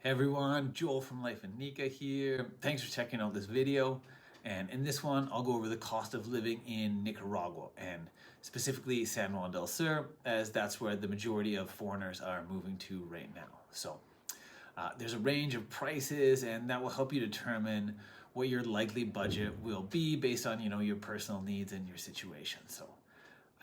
Hey everyone, Joel from Life in Nica here. Thanks for checking out this video. And in this one, I'll go over the cost of living in Nicaragua and specifically San Juan del Sur, as that's where the majority of foreigners are moving to right now. So there's a range of prices, and that will help you determine what your likely budget will be based on your personal needs and your situation. So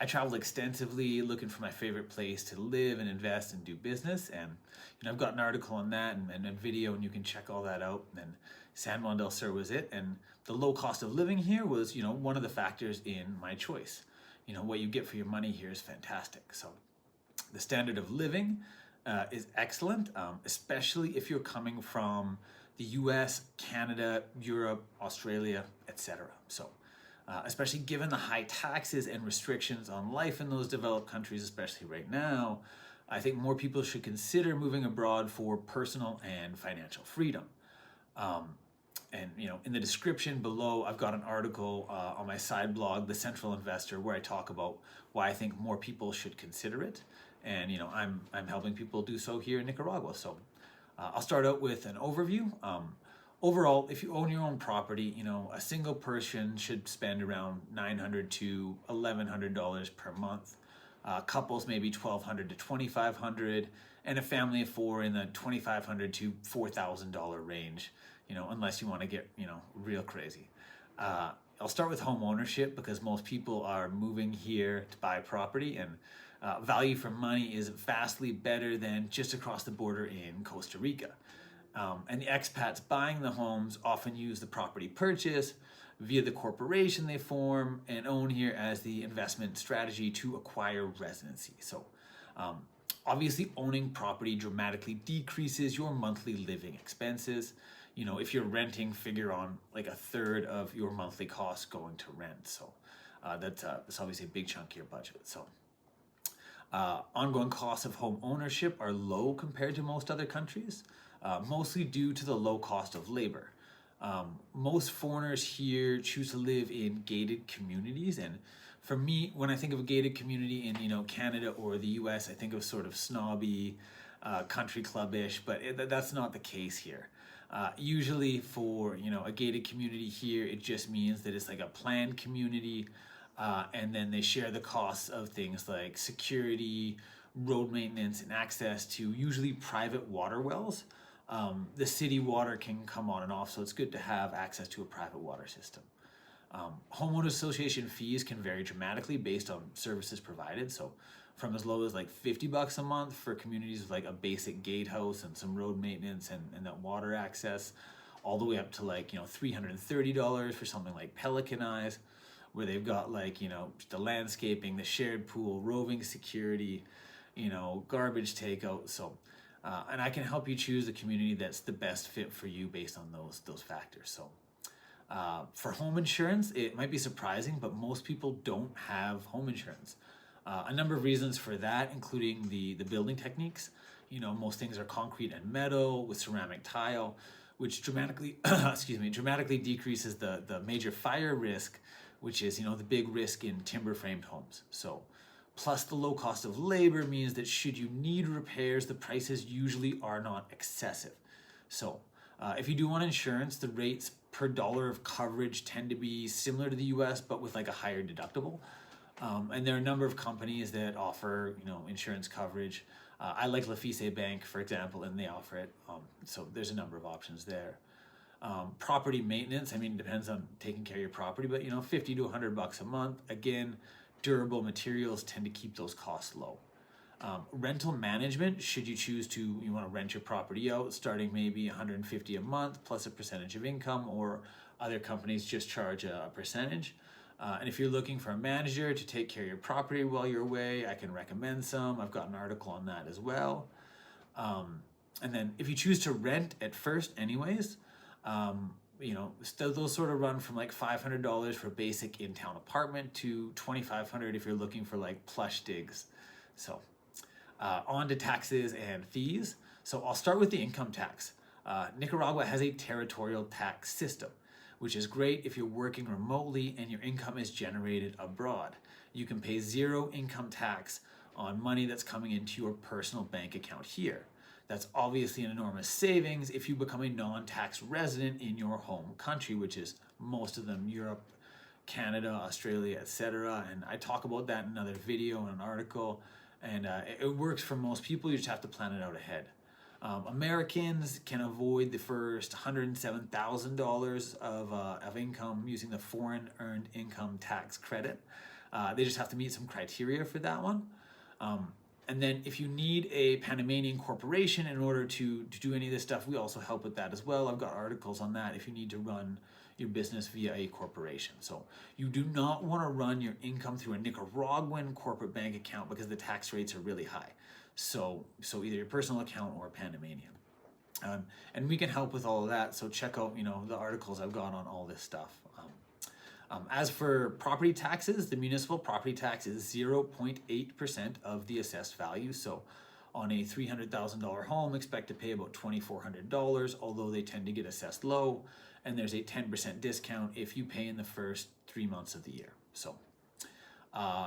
I traveled extensively looking for my favorite place to live and invest and do business. And I've got an article on that and a video, and you can check all that out. And San Juan del Sur was it. And the low cost of living here was, one of the factors in my choice. What you get for your money here is fantastic. So the standard of living is excellent, especially if you're coming from the US, Canada, Europe, Australia, etc. So especially given the high taxes and restrictions on life in those developed countries, especially right now, I think more people should consider moving abroad for personal and financial freedom. In the description below, I've got an article on my side blog, The Central Investor, where I talk about why I think more people should consider it. And I'm helping people do so here in Nicaragua. So I'll start out with an overview. Overall, if you own your own property, a single person should spend around $900 to $1,100 per month. Couples maybe $1,200 to $2,500, and a family of four in the $2,500 to $4,000 range. Unless you want to get real crazy. I'll start with home ownership because most people are moving here to buy property, and value for money is vastly better than just across the border in Costa Rica. And the expats buying the homes often use the property purchase via the corporation they form and own here as the investment strategy to acquire residency. So obviously owning property dramatically decreases your monthly living expenses. If you're renting, figure on like a third of your monthly costs going to rent. So that's obviously a big chunk of your budget. So ongoing costs of home ownership are low compared to most other countries. Mostly due to the low cost of labor. Most foreigners here choose to live in gated communities, and for me, when I think of a gated community in Canada or the US, I think of sort of snobby, country clubbish, but that's not the case here. Usually for a gated community here, it just means that it's like a planned community, and then they share the costs of things like security, road maintenance, and access to usually private water wells. The city water can come on and off, so it's good to have access to a private water system. Homeowners association fees can vary dramatically based on services provided. So from as low as like $50 a month for communities with like a basic gatehouse and some road maintenance and that water access, all the way up to like, $330 for something like Pelican Eyes, where they've got like, the landscaping, the shared pool, roving security, garbage takeout. So and I can help you choose the community that's the best fit for you based on those factors. So for home insurance, it might be surprising, but most people don't have home insurance. A number of reasons for that, including the building techniques. Most things are concrete and metal with ceramic tile, which dramatically dramatically decreases the major fire risk, which is the big risk in timber framed homes. So plus the low cost of labor means that should you need repairs, the prices usually are not excessive. So if you do want insurance, the rates per dollar of coverage tend to be similar to the US, but with like a higher deductible. And there are a number of companies that offer insurance coverage. I like Lafise Bank, for example, and they offer it. So there's a number of options there. Property maintenance, it depends on taking care of your property, but $50 to $100 a month. Again, durable materials tend to keep those costs low. Rental management, should you choose to, you want to rent your property out, starting maybe $150 a month plus a percentage of income, or other companies just charge a percentage. And if you're looking for a manager to take care of your property while you're away, I can recommend some. I've got an article on that as well. And then if you choose to rent at first anyways, those sort of run from like $500 for a basic in-town apartment to $2,500 if you're looking for like plush digs. So on to taxes and fees. So I'll start with the income tax. Nicaragua has a territorial tax system, which is great if you're working remotely and your income is generated abroad. You can pay zero income tax on money that's coming into your personal bank account here. That's obviously an enormous savings if you become a non-tax resident in your home country, which is most of them Europe, Canada, Australia, etc. And I talk about that in another video and an article, and it works for most people. You just have to plan it out ahead. Americans can avoid the first $107,000 of income using the foreign earned income tax credit. They just have to meet some criteria for that one. And then if you need a Panamanian corporation in order to do any of this stuff, we also help with that as well. I've got articles on that if you need to run your business via a corporation. So you do not want to run your income through a Nicaraguan corporate bank account because the tax rates are really high. So either your personal account or Panamanian. And we can help with all of that. So check out, the articles I've got on all this stuff. As for property taxes, the municipal property tax is 0.8% of the assessed value. So on a $300,000 home, expect to pay about $2,400, although they tend to get assessed low. And there's a 10% discount if you pay in the first 3 months of the year. So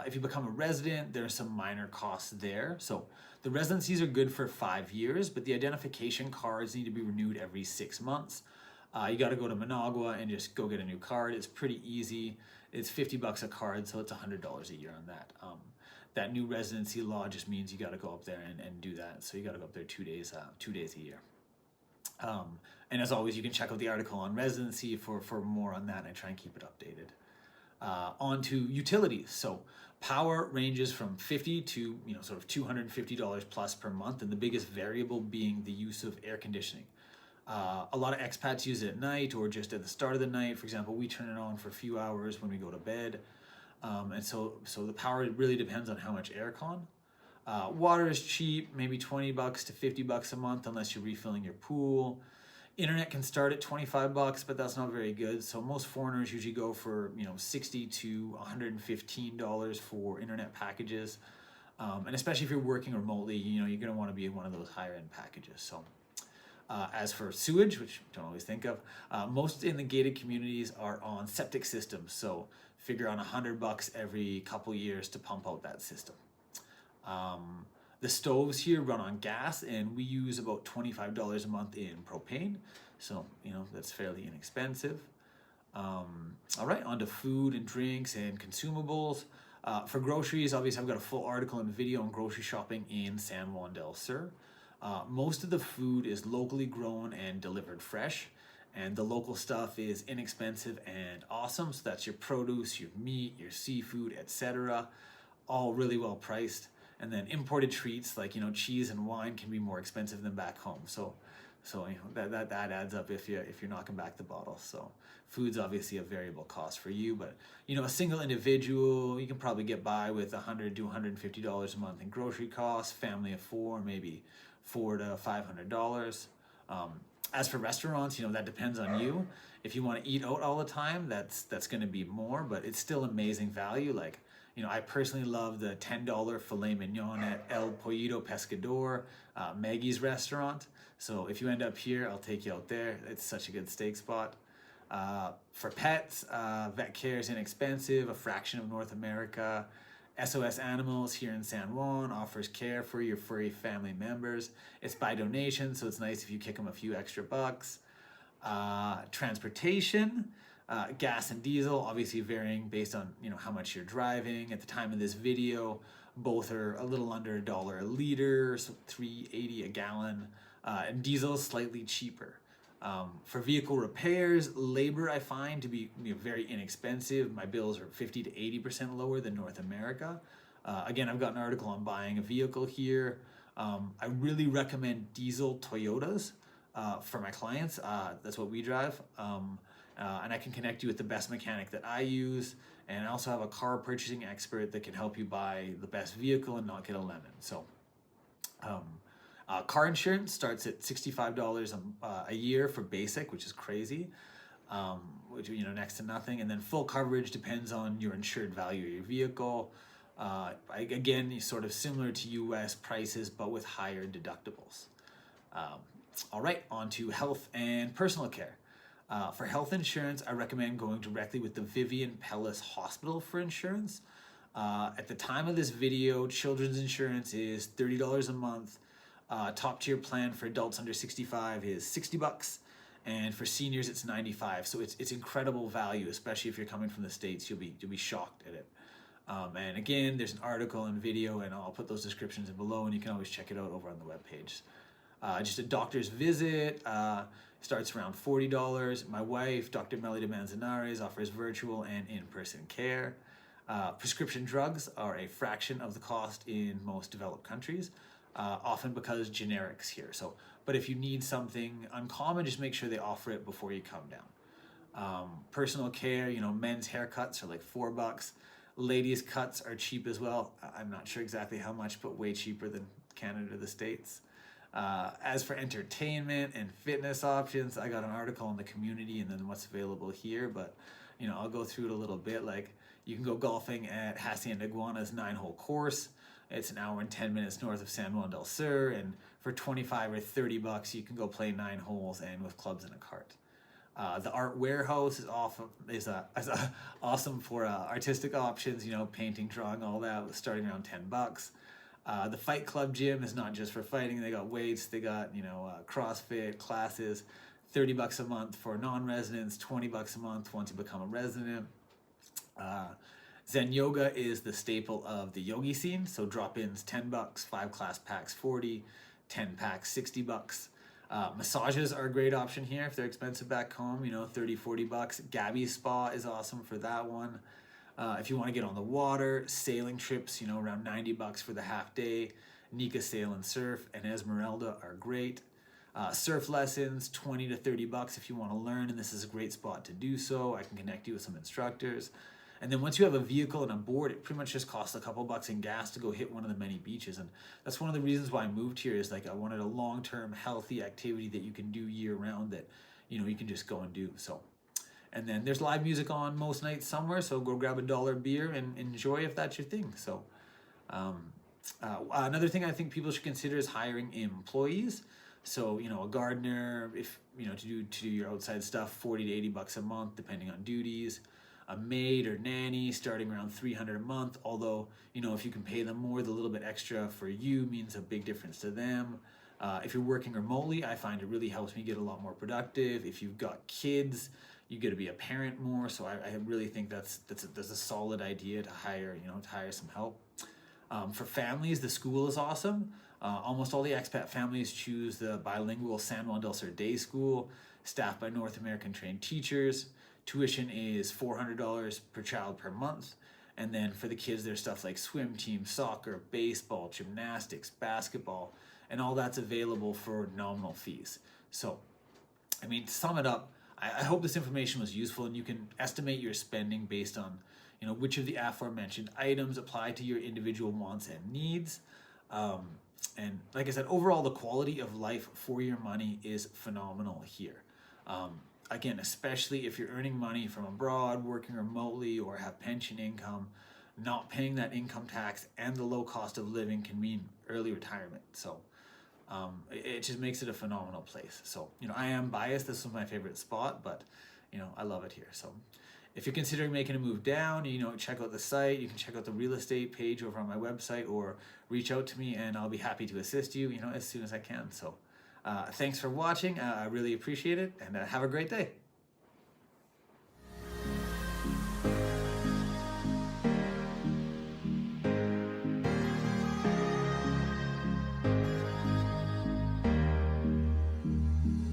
if you become a resident, there are some minor costs there. So the residencies are good for 5 years, but the identification cards need to be renewed every 6 months. You got to go to Managua and just go get a new card. It's pretty easy. It's $50 a card, so it's $100 a year on that. That new residency law just means you got to go up there and do that. So you got to go up there 2 days a year. And as always, you can check out the article on residency for more on that. I try and keep it updated. On to utilities. So power ranges from $50 to sort of $250 plus per month, and the biggest variable being the use of air conditioning. A lot of expats use it at night or just at the start of the night. For example, we turn it on for a few hours when we go to bed. And so the power really depends on how much aircon. Water is cheap, maybe $20 to $50 a month unless you're refilling your pool. Internet can start at $25, but that's not very good. So most foreigners usually go for $60 to $115 for internet packages. And especially if you're working remotely, you're going to want to be in one of those higher end packages. So as for sewage, which you don't always think of, most in the gated communities are on septic systems. So figure on $100 every couple years to pump out that system. The stoves here run on gas, and we use about $25 a month in propane. So, that's fairly inexpensive. All right, on to food and drinks and consumables. For groceries, obviously I've got a full article and video on grocery shopping in San Juan del Sur. Most of the food is locally grown and delivered fresh, and the local stuff is inexpensive and awesome. So that's your produce, your meat, your seafood, etc. All really well priced. And then imported treats like cheese and wine can be more expensive than back home. So that adds up if you're knocking back the bottle. So food's obviously a variable cost for you, but a single individual, you can probably get by with $100 to $150 a month in grocery costs. Family of four, maybe $400 to $500. As for restaurants, that depends on you. If you want to eat out all the time, that's going to be more, but it's still amazing value. Like, I personally love the $10 filet mignon at El Pollito Pescador, Maggie's restaurant. So if you end up here, I'll take you out there. It's such a good steak spot. For pets, vet care is inexpensive, a fraction of North America. SOS Animals here in San Juan offers care for your furry family members. It's by donation, so it's nice if you kick them a few extra bucks. Transportation, gas and diesel, obviously varying based on how much you're driving. At the time of this video, both are a little under $1 a liter, so $3.80 a gallon, and diesel is slightly cheaper. For vehicle repairs, labor I find to be very inexpensive. My bills are 50 to 80% lower than North America. Again, I've got an article on buying a vehicle here. I really recommend diesel Toyotas for my clients. That's what we drive. And I can connect you with the best mechanic that I use. And I also have a car purchasing expert that can help you buy the best vehicle and not get a lemon. So car insurance starts at $65 a year for basic, which is crazy, which next to nothing. And then full coverage depends on your insured value of your vehicle. Again, sort of similar to US prices, but with higher deductibles. All right, on to health and personal care. For health insurance, I recommend going directly with the Vivian Pellis Hospital for insurance. At the time of this video, children's insurance is $30 a month. Top tier plan for adults under 65 is $60, and for seniors it's $95. So it's incredible value, especially if you're coming from the States. You'll be shocked at it. And again, there's an article and video, and I'll put those descriptions in below, and you can always check it out over on the webpage. Just a doctor's visit starts around $40. My wife, Dr. Melody Manzanares, offers virtual and in-person care. Prescription drugs are a fraction of the cost in most developed countries, often because generics here. But if you need something uncommon, just make sure they offer it before you come down. Personal care, men's haircuts are like $4. Ladies' cuts are cheap as well. I'm not sure exactly how much, but way cheaper than Canada or the States. As for entertainment and fitness options, I got an article on the community and then what's available here, but I'll go through it a little bit. Like, you can go golfing at Hacienda Iguana's 9-hole course. It's an hour and 10 minutes north of San Juan del Sur, and for $25 or $30, you can go play 9 holes and with clubs and a cart. The Art Warehouse is awesome for artistic options, painting, drawing, all that, starting around $10. The Fight Club gym is not just for fighting. They got weights, they got CrossFit classes. $30 a month for non-residents, $20 a month once you become a resident. Zen yoga is the staple of the yogi scene. So drop-ins $10, 5-class packs $40, 10 packs $60. Massages are a great option here if they're expensive back home, $30, $40. Gabby's Spa is awesome for that one. If you want to get on the water, sailing trips, around $90 for the half day. Nica Sail and Surf and Esmeralda are great. Surf lessons, $20 to $30 if you want to learn, and this is a great spot to do so. I can connect you with some instructors. And then once you have a vehicle and a board, it pretty much just costs a couple bucks in gas to go hit one of the many beaches. And that's one of the reasons why I moved here, is like I wanted a long-term healthy activity that you can do year round, that you can just go and do. So, and then there's live music on most nights somewhere, so go grab a $1 beer and enjoy if that's your thing. So another thing I think people should consider is hiring employees. So a gardener, if to do your outside stuff, $40 to $80 a month depending on duties. A maid or nanny starting around $300 a month, although if you can pay them more, the little bit extra for you means a big difference to them. If you're working remotely, I find it really helps me get a lot more productive. If you've got kids, you get to be a parent more, so I really think that's a solid idea to hire some help. For families, the school is awesome. Almost all the expat families choose the bilingual San Juan del Sur Day School, staffed by North American trained teachers. Tuition is $400 per child per month. And then for the kids, there's stuff like swim team, soccer, baseball, gymnastics, basketball, and all that's available for nominal fees. So, to sum it up, I hope this information was useful, and you can estimate your spending based on, which of the aforementioned items apply to your individual wants and needs. And like I said, overall, the quality of life for your money is phenomenal here. Again, especially if you're earning money from abroad, working remotely, or have pension income, not paying that income tax and the low cost of living can mean early retirement. So it just makes it a phenomenal place. So, I am biased. This was my favorite spot, but, I love it here. So if you're considering making a move down, check out the site. You can check out the real estate page over on my website, or reach out to me and I'll be happy to assist you, as soon as I can. So thanks for watching. I really appreciate it, and have a great day.